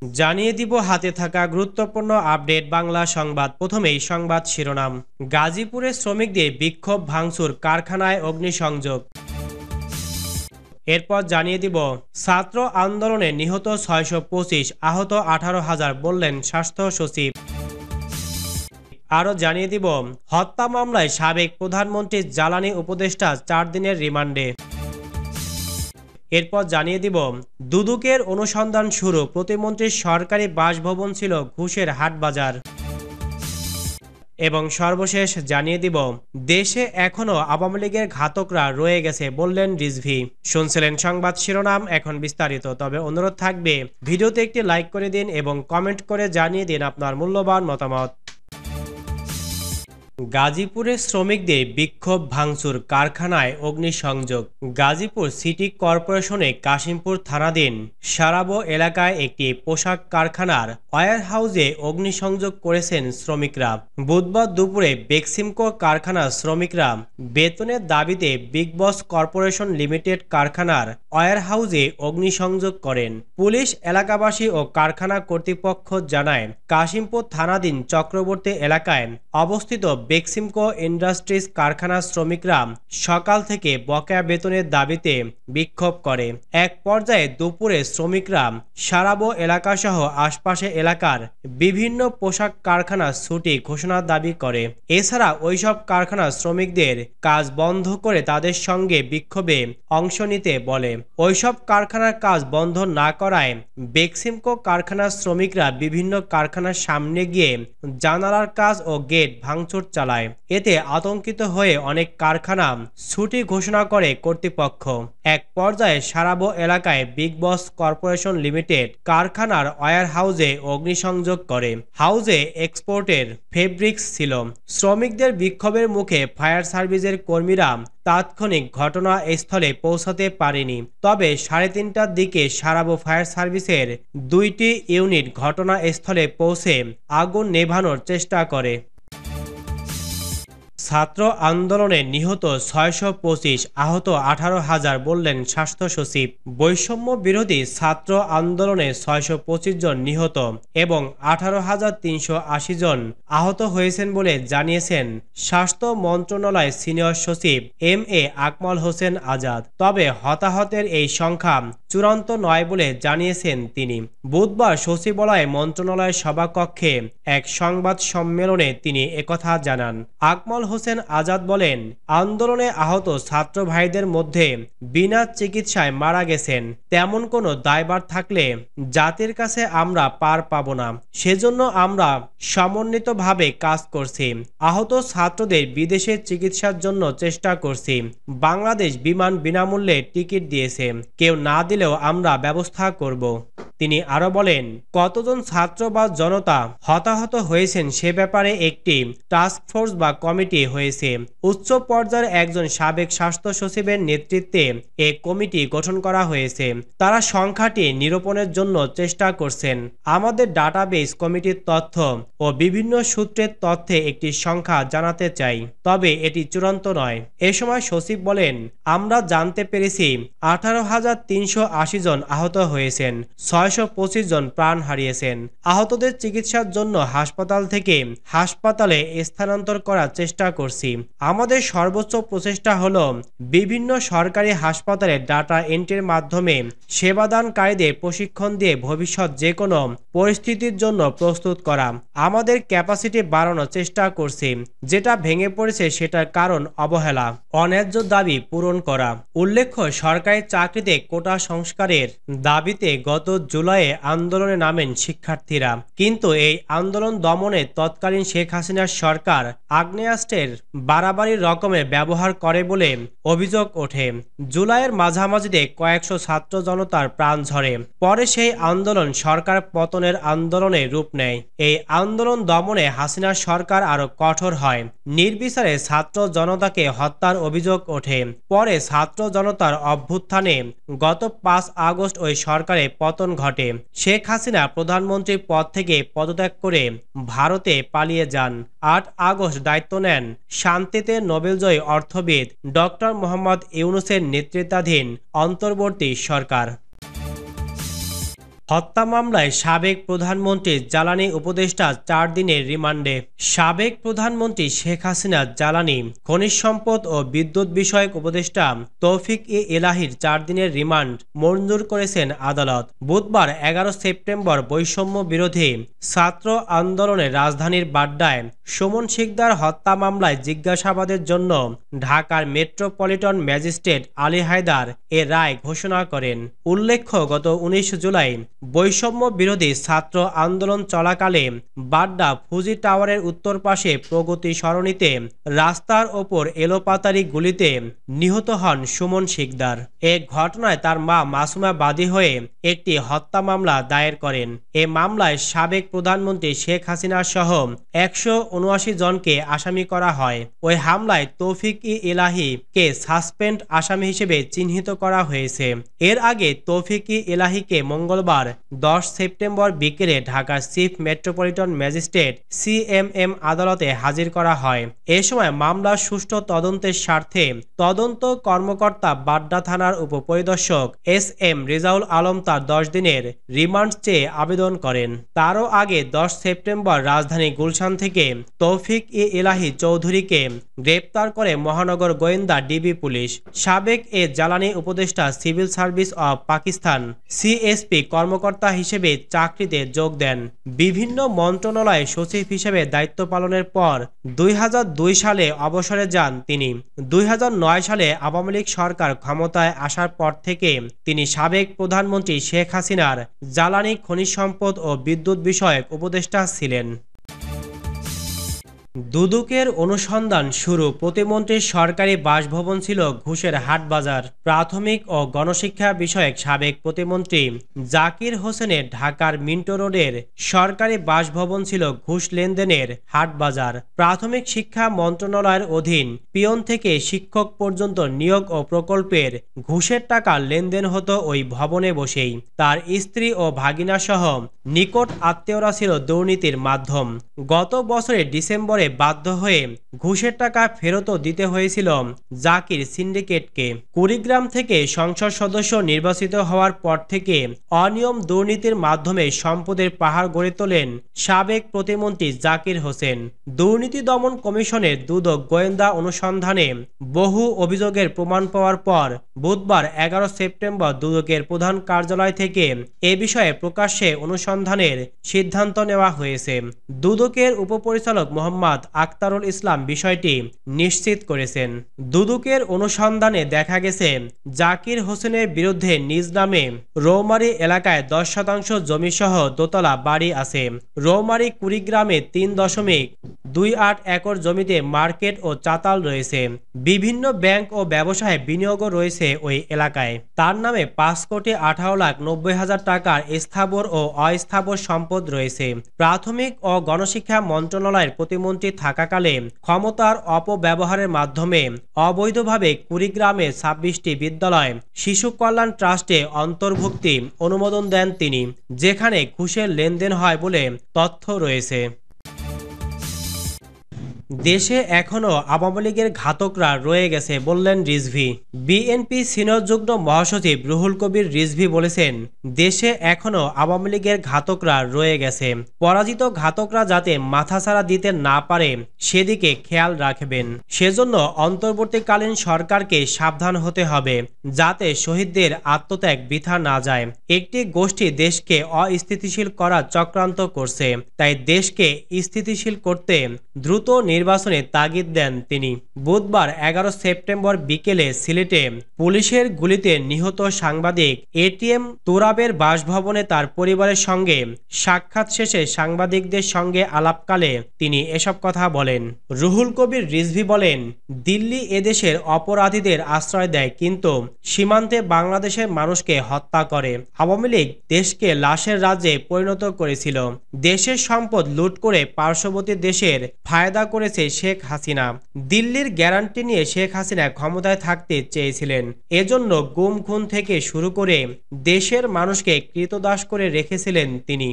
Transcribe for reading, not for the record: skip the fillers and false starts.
জানিয়ে দিব হাতে থাকা গুরুত্বপূর্ণ আপডেট বাংলা সংবাদ। প্রথমেই সংবাদ শিরোনাম। গাজীপুরে শ্রমিকদের বিক্ষোভ ভাঙচুর, কারখানায় অগ্নিসংযোগ। এরপর জানিয়ে দিব ছাত্র আন্দোলনে নিহত ৬২৫, আহত ১৮,০০০ বললেন স্বাস্থ্য সচিব। আরও জানিয়ে দিব হত্যা মামলায় সাবেক প্রধানমন্ত্রীর জ্বালানি উপদেষ্টা ৪ দিনের রিমান্ডে। এরপর জানিয়ে দিব দুদকের অনুসন্ধান শুরু, প্রতিমন্ত্রীর সরকারি বাসভবন ছিল ঘুষের হাটবাজার। এবং সর্বশেষ জানিয়ে দিব দেশে এখনো আওয়ামী লীগের ঘাতকরা রয়ে গেছে বললেন রিজভী। শুনছিলেন সংবাদ শিরোনাম, এখন বিস্তারিত। তবে অনুরোধ থাকবে ভিডিওতে একটি লাইক করে দিন এবং কমেন্ট করে জানিয়ে দিন আপনার মূল্যবান মতামত। গাজীপুরে শ্রমিকদের বিক্ষোভ ভাঙচুর, কারখানায় অগ্নিসংযোগ। গাজীপুর সিটি কর্পোরেশনে কাশিমপুর থানাধীন সারাবো এলাকায় একটি পোশাক কারখানার ওয়্যার হাউসে অগ্নিসংযোগ করেছেন শ্রমিকরা। বুধবার দুপুরে বেক্সিমকো কারখানার শ্রমিকরা বেতনের দাবিতে বিগ বস কর্পোরেশন লিমিটেড কারখানার ওয়্যার হাউসে অগ্নিসংযোগ করেন। পুলিশ, এলাকাবাসী ও কারখানা কর্তৃপক্ষ জানায় কাশিমপুর থানাধীন চক্রবর্তী এলাকায় অবস্থিত বেক্সিমকো ইন্ডাস্ট্রিজ কারখানার শ্রমিকরা সকাল থেকে বকেয়া বেতনের দাবিতে বিক্ষোভ করে। এক পর্যায়ে দুপুরে শ্রমিকরা সারাবো এলাকাসহ আশপাশের এলাকার বিভিন্ন পোশাক কারখানার ছুটি ঘোষণার দাবি করে। এছাড়া ওইসব কারখানার শ্রমিকদের কাজ বন্ধ করে তাদের সঙ্গে বিক্ষোভে অংশ নিতে বলে। ওইসব কারখানার কাজ বন্ধ না করায় বেক্সিমকো কারখানার শ্রমিকরা বিভিন্ন কারখানার সামনে গিয়ে জানালার কাজ ও গেট ভাঙচুর চালায়। এতে আতঙ্কিত হয়ে অনেক কারখানা ছুটি ঘোষণা করে কর্তৃপক্ষ। এক পর্যায়ে সারাবো এলাকায় বিগ বস কর্পোরেশন লিমিটেড কারখানার ওয়্যার হাউসে অগ্নিসংযোগ করে। হাউসে এক্সপোর্টের ফেব্রিক্স ছিল। শ্রমিকদের বিক্ষোভের মুখে ফায়ার সার্ভিসের কর্মীরা তাৎক্ষণিক ঘটনাস্থলে পৌঁছাতে পারেনি। তবে ৩:৩০টার দিকে সারাবো ফায়ার সার্ভিসের ২টি ইউনিট ঘটনাস্থলে পৌঁছে আগুন নেভানোর চেষ্টা করে। ছাত্র আন্দোলনে নিহত ৬২৫, আহত ১৮,০০০ বললেন স্বাস্থ্য সচিব। বৈষম্য বিরোধী ছাত্র আন্দোলনে ৬২৫ জন নিহত এবং ১৮,৩৮০ জন আহত হয়েছেন বলে জানিয়েছেন স্বাস্থ্য মন্ত্রণালয়ের সিনিয়র সচিব MA আকমল হোসেন আজাদ। তবে হতাহতের এই সংখ্যা চূড়ান্ত নয় বলে জানিয়েছেন তিনি। বুধবার সচিবালয়ে মন্ত্রণালয়ের সভাকক্ষে এক সংবাদ সম্মেলনে তিনি একথা জানান। আকমল হোসেন আজাদ বলেন, আন্দোলনে আহত ছাত্র ভাইদের মধ্যে বিনা চিকিৎসায় মারা গেছেন তেমন কোনো দায়ভার থাকলে জাতির কাছে আমরা পার পাব না। সেজন্য আমরা সমন্বিতভাবে কাজ করছি। আহত ছাত্রদের বিদেশে চিকিৎসার জন্য চেষ্টা করছি। বাংলাদেশ বিমান বিনামূল্যে টিকিট দিয়েছে, কেউ না দিলেও আমরা ব্যবস্থা করব। তিনি আরো বলেন, কতজন ছাত্র বা জনতা হতাহত হয়েছেন সে ব্যাপারে একটি টাস্কফোর্স বা কমিটি হয়েছে। উচ্চ পর্যায়ের একজন সাবেক স্বাস্থ্য সচিবের নেতৃত্বে এ কমিটি গঠন করা হয়েছে। তারা সংখ্যাটি নিরূপণের জন্য চেষ্টা করছেন। আমাদের ডাটাবেস কমিটির তথ্য ও বিভিন্ন সূত্রের তথ্যে একটি সংখ্যা জানাতে চাই, তবে এটি চূড়ান্ত নয়। এ সময় সচিব বলেন, আমরা জানতে পেরেছি ১৮,৩৮০ জন আহত হয়েছেন, ৬২৫ জন প্রাণ হারিয়েছেন। আহতদের চিকিৎসার জন্য হাসপাতাল থেকে হাসপাতালে স্থানান্তর করার চেষ্টা করছি। আমাদের সর্বোচ্চ প্রচেষ্টা হলো বিভিন্ন সরকারি হাসপাতালে ডাটা এন্ট্রির মাধ্যমে সেবাদানকারীদের প্রশিক্ষণ দিয়ে ভবিষ্যৎ যে কোনো পরিস্থিতির জন্য প্রস্তুত করা। আমাদের ক্যাপাসিটি বাড়ানোর চেষ্টা করছি। যেটা ভেঙে পড়েছে সেটার কারণ অবহেলা, অন্যায্য দাবি পূরণ করা। উল্লেখ্য, সরকারি চাকরিতে কোটা সংস্কারের দাবিতে গত জুলাইয়ে আন্দোলনে নামেন শিক্ষার্থীরা। কিন্তু এই আন্দোলন দমনে তৎকালীন শেখ হাসিনার সরকার আগ্নেয়াস্ত্রের বাড়াবাড়ি রকমের ব্যবহার করে বলে অভিযোগ ওঠে। জুলাইয়ের মাঝামাঝিতে কয়েকশো ছাত্র জনতার প্রাণ ঝরে। পরে সেই আন্দোলন সরকার পতনের আন্দোলনে রূপ নেয়। এই আন্দোলন দমনে হাসিনার সরকার আরো কঠোর হয়। নির্বিচারে ছাত্র জনতাকে হত্যার অভিযোগ ওঠে। পরে ছাত্র জনতার অভ্যুত্থানে গত ৫ আগস্ট ওই সরকারের পতন ঘটে। শেখ হাসিনা প্রধানমন্ত্রীর পদ থেকে পদত্যাগ করে ভারতে পালিয়ে যান। ৮ আগস্ট দায়িত্ব নেন শান্তিতে নোবেলজয়ী অর্থবিদ ডক্টর মোহাম্মদ ইউনূসের নেতৃত্বাধীন অন্তর্বর্তী সরকার। হত্যা মামলায় সাবেক প্রধানমন্ত্রী জ্বালানি উপদেষ্টা 4 দিনের রিমান্ডে। সাবেক প্রধানমন্ত্রী শেখ হাসিনা জ্বালানি, খনিজ সম্পদ ও বিদ্যুৎ বিষয়ক উপদেষ্টা তৌফিক-ই-ইলাহীর 4 দিনের রিমান্ড মঞ্জুর করেছেন আদালত। বুধবার 11 সেপ্টেম্বর বৈষম্য বিরোধী ছাত্র আন্দোলনে রাজধানীর বাড্ডায় সুমন শিকদার হত্যা মামলায় জিজ্ঞাসাবাদের জন্য ঢাকার মেট্রোপলিটন ম্যাজিস্ট্রেট আলী হায়দার এ রায় ঘোষণা করেন। উল্লেখ্য, গত 19 জুলাই বৈষম্য বিরোধী ছাত্র আন্দোলন চলাকালে বাড্ডা ফুজি টাওয়ারের উত্তর পাশে প্রগতি সরণিতে রাস্তার ওপর এলোপাতাড়ি গুলিতে নিহত হন সুমন শিকদার। এ ঘটনায় তার মা মাসুমা বাদী হয়ে একটি হত্যা মামলা দায়ের করেন। এ মামলায় সাবেক প্রধানমন্ত্রী শেখ হাসিনা সহ 179 জনকে আসামি করা হয়। ওই হামলায় তৌফিক-ই-ইলাহীকে সাসপেন্ড আসামি হিসেবে চিহ্নিত করা হয়েছে। এর আগে তৌফিক-ই-ইলাহীকে মঙ্গলবার 10 সেপ্টেম্বর বিকেলে ঢাকার চিফ মেট্রোপলিটন ম্যাজিস্ট্রেট CMM আদালতে হাজির করা হয়। এ সময় মামলার সুষ্ঠু তদন্তের স্বার্থে তদন্ত কর্মকর্তা বাড্ডা থানার উপপরিদর্শক SM রেজাউল আলম তার 10 দিনের রিমান্ড চেয়ে আবেদন করেন। তারও আগে 10 সেপ্টেম্বর রাজধানী গুলশান থেকে তৌফিক-ই-ইলাহী চৌধুরীকে গ্রেপ্তার করে মহানগর গোয়েন্দা ডিবি পুলিশ। সাবেক এ জ্বালানি উপদেষ্টা civil service of Pakistan CSP কর্মকর্তা হিসেবে চাকরিতে যোগ দেন। বিভিন্ন মন্ত্রণালয়ে সচিব হিসেবে দায়িত্ব পালনের পর 2002 সালে অবসরে যান তিনি। 2009 সালে আওয়ামী লীগ সরকার ক্ষমতায় আসার পর থেকে তিনি সাবেক প্রধানমন্ত্রী শেখ হাসিনার জ্বালানি, খনিজ সম্পদ ও বিদ্যুৎ বিষয়ক উপদেষ্টা ছিলেন। দুদকের অনুসন্ধান শুরু। প্রতিমন্ত্রীর সরকারি বাসভবন ছিল ঘুষের হাটবাজার। প্রাথমিক ও গণশিক্ষা বিষয়ক সাবেক প্রতিমন্ত্রী জাকির হোসেনের ঢাকার মিন্টো রোডের সরকারি বাসভবন ছিল ঘুষ লেনদেনের হাটবাজার। প্রাথমিক শিক্ষা মন্ত্রণালয়ের অধীন পিয়ন থেকে শিক্ষক পর্যন্ত নিয়োগ ও প্রকল্পের ঘুষের টাকা লেনদেন হতো ওই ভবনে বসেই। তার স্ত্রী ও ভাগিনা সহ নিকট আত্মীয়রা ছিল দুর্নীতির মাধ্যম। গত বছরের ডিসেম্বরে বাধ্য হয়ে ঘুষের টাকা ফেরতও দিতে হয়েছিল জাকির সিন্ডিকেটকে। কুড়িগ্রাম থেকে সংসদ সদস্য নির্বাচিত হওয়ার পর থেকে অনিয়ম দুর্নীতির মাধ্যমে সম্পদের পাহাড় গড়ে তোলেন সাবেক প্রতিমন্ত্রী জাকির হোসেন। দুর্নীতি দমন কমিশনের দুদক গোয়েন্দা অনুসন্ধানে বহু অভিযোগের প্রমাণ পাওয়ার পর বুধবার 11 সেপ্টেম্বর দুদকের প্রধান কার্যালয় থেকে এ বিষয়ে প্রকাশ্যে অনুসন্ধানের সিদ্ধান্ত নেওয়া হয়েছে। দুদকের উপপরিচালক মোহাম্মদ আখতারুল ইসলাম বিষয়টি নিশ্চিত করেছেন। দুদকের অনুসন্ধানে দেখা গেছে জাকির হোসেনের বিরুদ্ধে নিজ নামে রৌমারী এলাকায় 10% জমিসহ দোতলা বাড়ি আছে। রৌমারী কুড়িগ্রামে 3.28 একর জমিতে মার্কেট ও চাতাল রয়েছে। বিভিন্ন ব্যাংক ও ব্যবসায় বিনিয়োগও রয়েছে ওই এলাকায়। তার নামে 5,18,90,000 টাকার স্থাবর ও অস্থাবর সম্পদ রয়েছে। প্রাথমিক ও গণশিক্ষা মন্ত্রণালয়ের প্রতিমন্ত্রী থাকাকালে ক্ষমতার অপব্যবহারের মাধ্যমে অবৈধভাবে কুড়িগ্রামে 26টি বিদ্যালয় শিশু কল্যাণ ট্রাস্টে অন্তর্ভুক্তি অনুমোদন দেন তিনি, যেখানে ঘুষের লেনদেন হয় বলে তথ্য রয়েছে। দেশে এখনো আওয়ামী লীগের ঘাতকরা রয়ে গেছে বললেন রিজভী। বিএনপি সিনিয়র যুগ্ম মহাসচিব রুহুল কবির রিজভী বলেছেন, দেশে এখনো আওয়ামী লীগের ঘাতকরা রয়ে গেছে। পরাজিত ঘাতকরা যাতে মাথাছাড়া দিতে না পারে সেদিকে খেয়াল রাখবেন। সেজন্য অন্তর্বর্তীকালীন সরকারকে সাবধান হতে হবে, যাতে শহীদদের আত্মত্যাগ বৃথা না যায়। একটি গোষ্ঠী দেশকে অস্থিতিশীল করার চক্রান্ত করছে, তাই দেশকে স্থিতিশীল করতে দ্রুত নির্বাচনে তাগিদ দেন তিনি। বুধবার 11 সেপ্টেম্বর বিকেলে সিলেটে পুলিশের গুলিতে নিহত সাংবাদিক ATM তুরাবের বাসভবনে তার পরিবারের সঙ্গে সাক্ষাৎ শেষে সাংবাদিকদের সঙ্গে আলাপকালে তিনি এসব কথা বলেন। রুহুল কবির রিজভী বলেন, দিল্লি এদেশের অপরাধীদের আশ্রয় দেয়, কিন্তু সীমান্তে বাংলাদেশের মানুষকে হত্যা করে। আওয়ামী লীগ দেশকে লাশের রাজ্যে পরিণত করেছিল। দেশের সম্পদ লুট করে পার্শ্ববর্তী দেশের ফায়দা করেছে শেখ হাসিনা। দিল্লির গ্যারান্টি নিয়ে শেখ হাসিনা ক্ষমতায় থাকতে চেয়েছিলেন। এজন্য গুম খুন থেকে শুরু করে দেশের মানুষকে ক্রীতদাস করে রেখেছিলেন তিনি।